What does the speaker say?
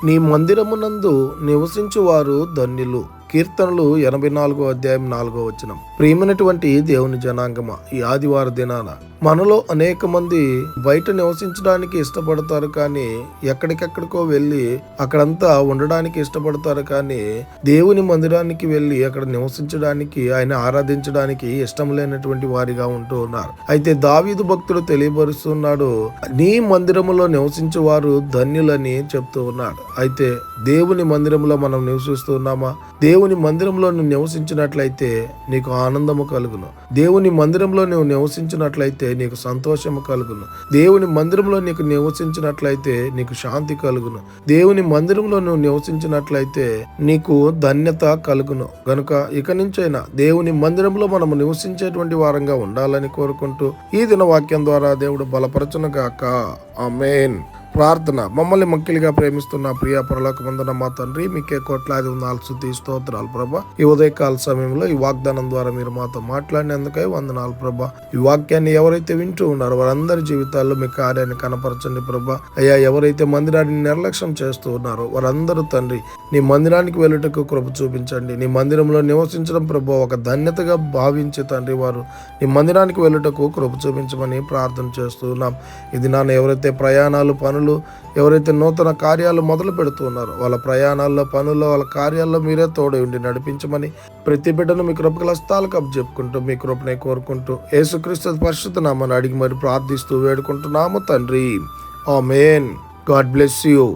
నీ మందిరమునందు నివసించువారు ధన్యులు. కీర్తనలు 84:4. ప్రియమైనటువంటి దేవుని జనాంగమ, ఈ ఆదివార దినాన మనలో అనేక మంది బయట నివసించడానికి ఇష్టపడతారు, కానీ ఎక్కడికెక్కడికో వెళ్ళి అక్కడంతా ఉండడానికి ఇష్టపడతారు, కానీ దేవుని మందిరానికి వెళ్ళి అక్కడ నివసించడానికి, ఆయన ఆరాధించడానికి ఇష్టం లేనటువంటి వారిగా ఉంటూ ఉన్నారు. అయితే దావీదు భక్తుడు తెలియపరుస్తున్నాడు, నీ మందిరములో నివసించే వారు ధన్యులని చెప్తూ ఉన్నాడు. అయితే దేవుని మందిరంలో మనం నివసిస్తున్నామా? దేవుని మందిరంలో నువ్వు నివసించినట్లయితే నీకు ఆనందము కలుగును. దేవుని మందిరంలో నువ్వు నివసించినట్లయితే నీకు సంతోషము కలుగును. దేవుని మందిరంలో నీకు నివసించినట్లయితే నీకు శాంతి కలుగును. దేవుని మందిరంలో నువ్వు నివసించినట్లయితే నీకు ధన్యత కలుగును. గనుక ఇక నుంచైనా దేవుని మందిరంలో మనము నివసించేటువంటి వారంగా ఉండాలని కోరుకుంటూ ఈ దిన వాక్యం ద్వారా దేవుడు బలపరచును గాక. ఆమేన్. ప్రార్థన. మమ్మల్ని మక్కిలిగా ప్రేమిస్తున్న ప్రియ పరలోకమందున మా తండ్రి, మీకే కోట్లాది వందనాలు, స్తుతి స్తోత్రాలు ప్రభా. ఈ ఉదయకాల సమయంలో ఈ వాగ్దానం ద్వారా మీరు మాతో మాట్లాడినందుకై వందనాలు ప్రభా. ఈ వాక్యాన్ని ఎవరైతే వింటూ ఉన్నారో వారందరి జీవితాల్లో మీ కార్యాన్ని కనపరచండి ప్రభా. అయ్యా, ఎవరైతే మందిరాన్ని నిర్లక్ష్యం చేస్తూ ఉన్నారో వారందరూ తండ్రి నీ మందిరానికి వెళ్ళుటకు కృప చూపించండి. నీ మందిరంలో నివసించడం ప్రభా ఒక ధన్యతగా భావించి తండ్రి వారు నీ మందిరానికి వెళ్ళుటకు కృప చూపించమని ప్రార్థన చేస్తూ ఉన్నాం. ఇది నాన్న ఎవరైతే ప్రయాణాలు, పనులు, ఎవరైతే నూతన కార్యాలు మొదలు పెడుతున్నారో వాళ్ళ ప్రయాణాల్లో, పనుల్లో, వాళ్ళ కార్యాల్లో మీరే తోడై ఉండి నడిపించమని ప్రతి బిడ్డను మీ కృపగల హస్తాలకు అప్పచెప్పుకుంటూ మీ కృపనే కోరుకుంటూ యేసుక్రీస్తు పరిశుద్ధ నామమున అడిగి మరి ప్రార్థిస్తూ వేడుకుంటున్నాము తండ్రి. ఆమేన్. God bless you.